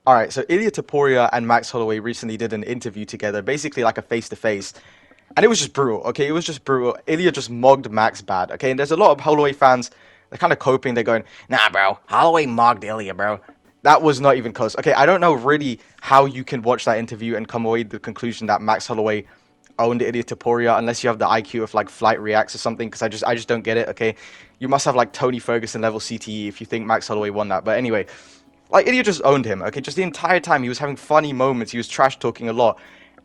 All right, so Ilia Topuria and Max Holloway recently did an interview together, basically like a face-to-face. And it was just brutal, okay? It was just brutal. Ilia just mugged Max bad, okay? And there's a lot of Holloway fans, they're kind of coping. They're going, nah, bro, Holloway mugged Ilia, bro. That was not even close. Okay, I don't know really how you can watch that interview and come away with the conclusion that Max Holloway owned Ilia Topuria unless you have the IQ of like Flight Reacts or something, because I just don't get it, okay? You must have like Tony Ferguson level CTE if you think Max Holloway won that. But anyway, like Ilia just owned him, okay? Just the entire time he was having funny moments, he was trash talking a lot.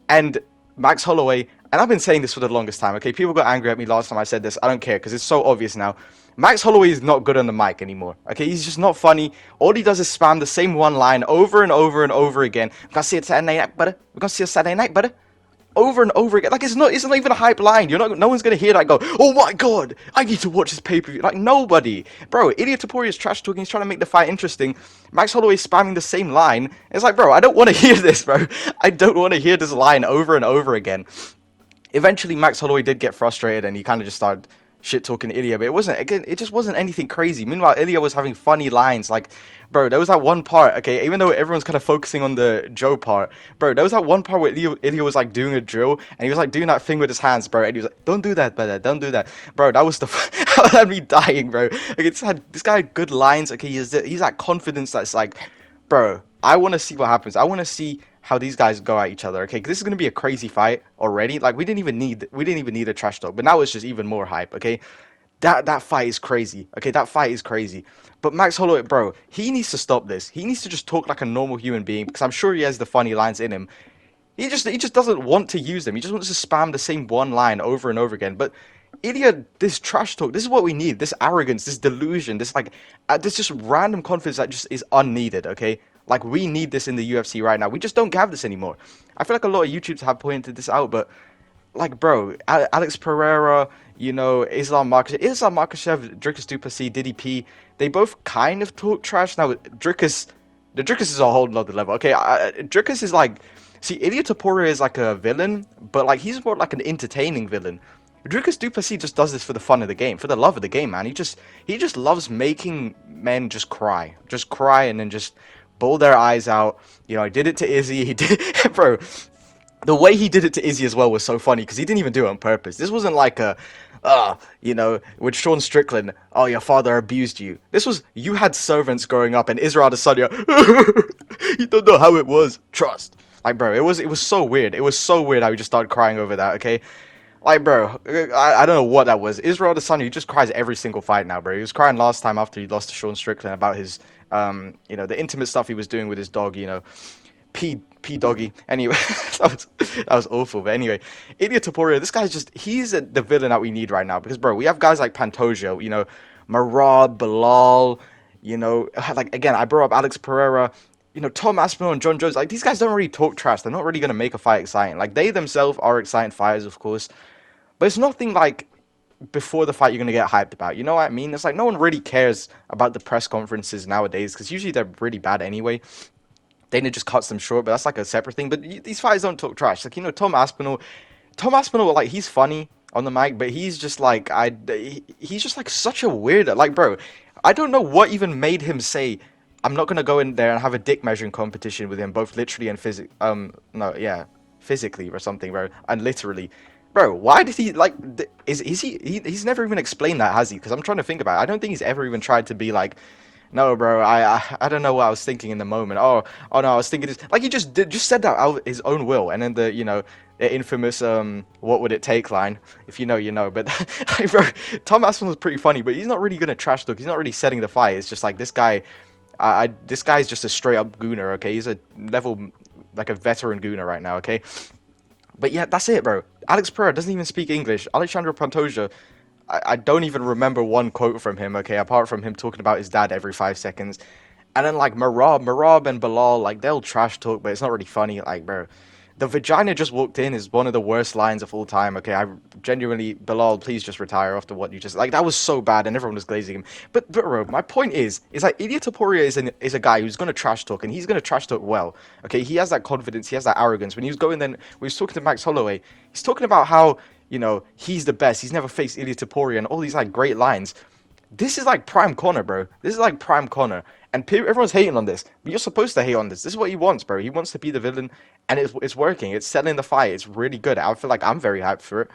And Max Holloway, and I've been saying this for the longest time, okay? People got angry at me last time I said this. I don't care because it's so obvious now. Max Holloway is not good on the mic anymore, okay? He's just not funny. All he does is spam the same one line over and over and over again. We're gonna see it Saturday night, brother. We're gonna see it Saturday night, brother. Over and over again. Like it's not even a hype line. No one's gonna hear that and go, oh my god, I need to watch this pay-per-view. Like nobody. Bro, Ilia Topuria is trash talking, he's trying to make the fight interesting. Max Holloway spamming the same line. It's like, bro, I don't want to hear this, bro. I don't want to hear this line over and over again. Eventually Max Holloway did get frustrated and he kind of just started shit talking Ilya, but it just wasn't anything crazy. Meanwhile, Ilya was having funny lines like, bro, there was that one part, okay, even though everyone's kind of focusing on the Joe part, bro, there was that one part where Ilya was like doing a drill and he was like doing that thing with his hands, bro, and he was like, don't do that, brother, don't do that, bro. That was the that had me dying, bro. Like this guy had good lines, okay, he's that confidence that's like, bro, I want to see what happens. I want to see how these guys go at each other, okay? Because this is gonna be a crazy fight already. Like we didn't even need a trash talk, but now it's just even more hype, okay? That fight is crazy, okay? That fight is crazy. But Max Holloway, bro, he needs to stop this. He needs to just talk like a normal human being because I'm sure he has the funny lines in him. He just doesn't want to use them. He just wants to spam the same one line over and over again. But Ilya, this trash talk, this is what we need. This arrogance, this delusion, this just random confidence that just is unneeded, okay? Like, we need this in the UFC right now. We just don't have this anymore. I feel like a lot of YouTubers have pointed this out, but, like, bro, Alex Pereira, Islam Makhachev, Dricus Du Plessis, Diddy P, they both kind of talk trash. Now, the Dricus is a whole nother level. Okay, Dricus is like, see, Ilia Topuria is like a villain, but, like, he's more like an entertaining villain. Dricus Du Plessis just does this for the fun of the game, for the love of the game, man. He just loves making men just cry, and then just bawl their eyes out. He did it to Izzy. He did, bro. The way he did it to Izzy as well was so funny because he didn't even do it on purpose. This wasn't like with Sean Strickland. Oh, your father abused you. This was you had servants growing up, and Israel Adesanya. You don't know how it was. Trust. Like, bro, it was so weird. It was so weird how he just started crying over that. Okay. Like, bro, I don't know what that was. Israel Adesanya, he just cries every single fight now, bro. He was crying last time after he lost to Sean Strickland about his, the intimate stuff he was doing with his dog, P doggy. Anyway, that was awful. But anyway, Ilia Topuria, this guy's he's the villain that we need right now. Because, bro, we have guys like Pantoja, Marab, Bilal, like, again, I brought up Alex Pereira, Tom Aspinall and John Jones. Like, these guys don't really talk trash. They're not really going to make a fight exciting. Like, they themselves are exciting fighters, of course. But it's nothing like before the fight you're going to get hyped about. You know what I mean? It's like no one really cares about the press conferences nowadays because usually they're really bad anyway. Dana just cuts them short, but that's like a separate thing. But these fighters don't talk trash. Like, Tom Aspinall, like, he's funny on the mic, but he's just like, he's just like such a weirdo. Like, bro, I don't know what even made him say, I'm not going to go in there and have a dick measuring competition with him, both literally and physically or something, bro, and literally. Bro, why did he, like, he's never even explained that, has he? Because I'm trying to think about it. I don't think he's ever even tried to be like, no, bro, I don't know what I was thinking in the moment. Oh no, I was thinking this. Like, he just said that out of his own will. And then the infamous, what would it take line. If you know, you know. But, like, bro, Tom Aspinall was pretty funny, but he's not really going to trash talk. He's not really setting the fight. It's just like, this guy, this guy's just a straight up gooner, okay? He's a level, like a veteran gooner right now, okay? But yeah, that's it, bro. Alex Pereira doesn't even speak English. Alexandre Pantoja, I don't even remember one quote from him, okay, apart from him talking about his dad every 5 seconds. And then, like, Marab and Bilal, like, they'll trash talk, but it's not really funny. Like, bro, the vagina just walked in is one of the worst lines of all time, okay? I genuinely, Bilal, please just retire after what you just, like, that was so bad, and everyone was glazing him. But bro, my point is like, Ilia Topuria is a guy who's going to trash talk, and he's going to trash talk well, okay? He has that confidence, he has that arrogance. When he was when he was talking to Max Holloway, he's talking about how, he's the best, he's never faced Ilia Topuria, and all these, like, great lines. This is like prime Connor, bro. This is like prime Connor. And everyone's hating on this. But you're supposed to hate on this. This is what he wants, bro. He wants to be the villain, and it's working. It's selling the fight. It's really good. I feel like I'm very hyped for it.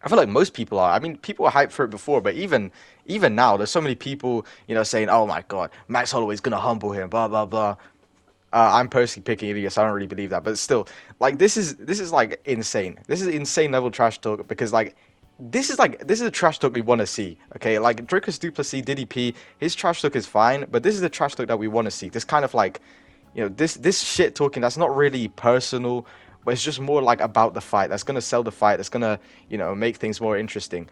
I feel like most people are. I mean, people were hyped for it before, but even now, there's so many people, saying, "Oh my God, Max Holloway's gonna humble him," blah blah blah. I'm personally picking Ilya, so I don't really believe that. But still, like this is like insane. This is insane level trash talk because this is a trash talk we want to see. Okay, like Dricus Duplessis, DDP, his trash talk is fine, but this is the trash talk that we want to see. This kind of like, this shit talking that's not really personal, but it's just more like about the fight. That's gonna sell the fight. That's gonna make things more interesting.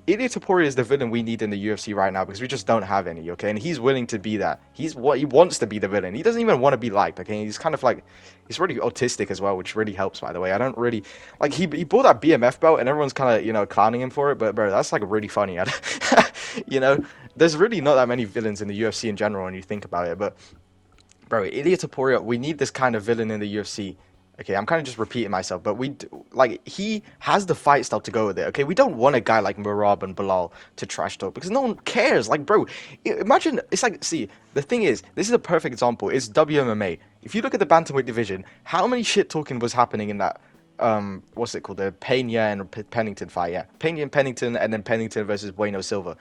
Ilia Topuria is the villain we need in the UFC right now because we just don't have any, okay? And he's willing to be that. He wants to be the villain. He doesn't even want to be liked, okay? He's kind of like, he's really autistic as well, which really helps, by the way. I don't really, like, he bought that BMF belt and everyone's kind of, clowning him for it, but, bro, that's, like, really funny. There's really not that many villains in the UFC in general when you think about it, but, bro, Ilia Topuria, we need this kind of villain in the UFC. Okay, I'm kind of just repeating myself, but he has the fight style to go with it. Okay, we don't want a guy like Merab and Bilal to trash talk because no one cares. Like, bro, imagine it's like, see, the thing is, this is a perfect example. It's WMMA. If you look at the bantamweight division, how many shit talking was happening in that? What's it called? The Pena and Pennington fight. Yeah, Pena and Pennington, and then Pennington versus Bueno Silva.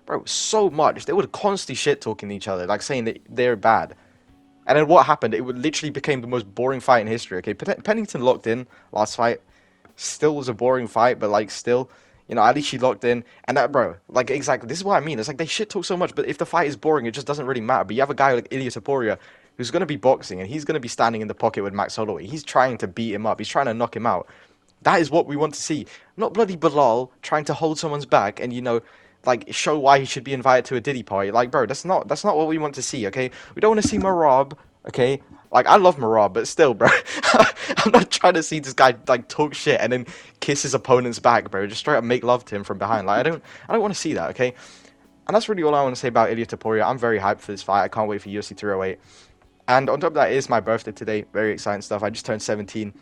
Bro, so much. They were constantly shit talking each other, like saying that they're bad. And then what happened? It literally became the most boring fight in history. Okay, Pennington locked in last fight. Still was a boring fight, but like still, at least she locked in. And that, bro, like exactly, this is what I mean. It's like they shit talk so much, but if the fight is boring, it just doesn't really matter. But you have a guy like Ilia Topuria who's going to be boxing, and he's going to be standing in the pocket with Max Holloway. He's trying to beat him up. He's trying to knock him out. That is what we want to see. Not bloody Bilal trying to hold someone's back and like show why he should be invited to a Diddy party. Like, bro, that's not what we want to see. Okay, we don't want to see Merab. Okay, like I love Merab, but still, bro, I'm not trying to see this guy like talk shit and then kiss his opponent's back, bro. Just straight up make love to him from behind. Like I don't want to see that. Okay, and that's really all I want to say about Ilia Topuria. I'm very hyped for this fight. I can't wait for UFC 308. And on top of that, it is my birthday today. Very exciting stuff. I just turned 17.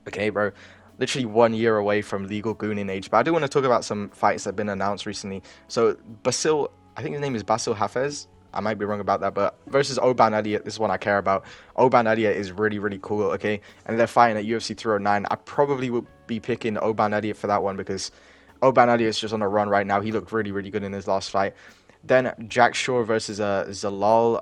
Okay, bro. Literally 1 year away from legal gooning age. But I do want to talk about some fights that have been announced recently. So, Basil, I think his name is Basil Hafez. I might be wrong about that, but versus Oban Elliott, this is one I care about. Oban Elliott is really, really cool, okay? And they're fighting at UFC 309. I probably would be picking Oban Elliott for that one because Oban Elliott's just on a run right now. He looked really, really good in his last fight. Then Jack Shore versus Zalal.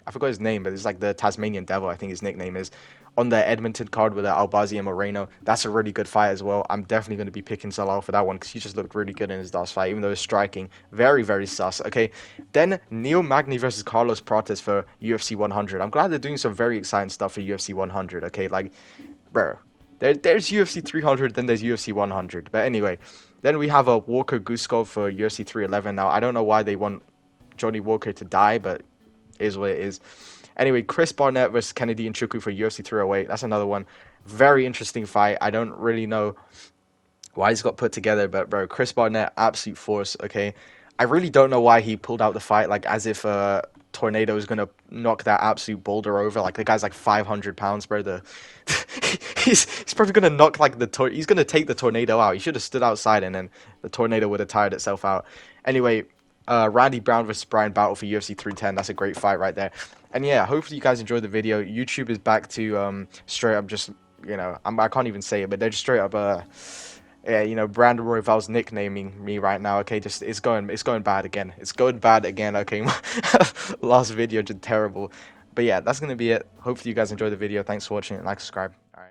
I forgot his name, but it's like the Tasmanian Devil, I think his nickname is. On the Edmonton card with Albazi and Moreno. That's a really good fight as well. I'm definitely going to be picking Zalal for that one because he just looked really good in his last fight, even though it's striking. Very, very sus. Okay, then Neil Magny versus Carlos Prates for UFC 100. I'm glad they're doing some very exciting stuff for UFC 100. Okay, like, bro, there's UFC 300, then there's UFC 100. But anyway, then we have a Walker Guskov for UFC 311. Now, I don't know why they want Johnny Walker to die, but it is what it is. Anyway, Chris Barnett versus Kennedy Nchukwu for UFC 308. That's another one. Very interesting fight. I don't really know why he's got put together, but bro, Chris Barnett, absolute force, okay? I really don't know why he pulled out the fight, like as if a tornado is going to knock that absolute boulder over. Like the guy's like 500 pounds, bro. He's probably going to knock like he's going to take the tornado out. He should have stood outside and then the tornado would have tired itself out. Anyway, Randy Brown versus Brian Battle for UFC 310. That's a great fight right there. And yeah, hopefully you guys enjoyed the video. YouTube is back to straight up just, I can't even say it, but they're just straight up, Brandon Royval's nicknaming me right now. Okay, just it's going bad again. It's going bad again. Okay, last video did terrible. But yeah, that's going to be it. Hopefully you guys enjoyed the video. Thanks for watching and like, subscribe. All right.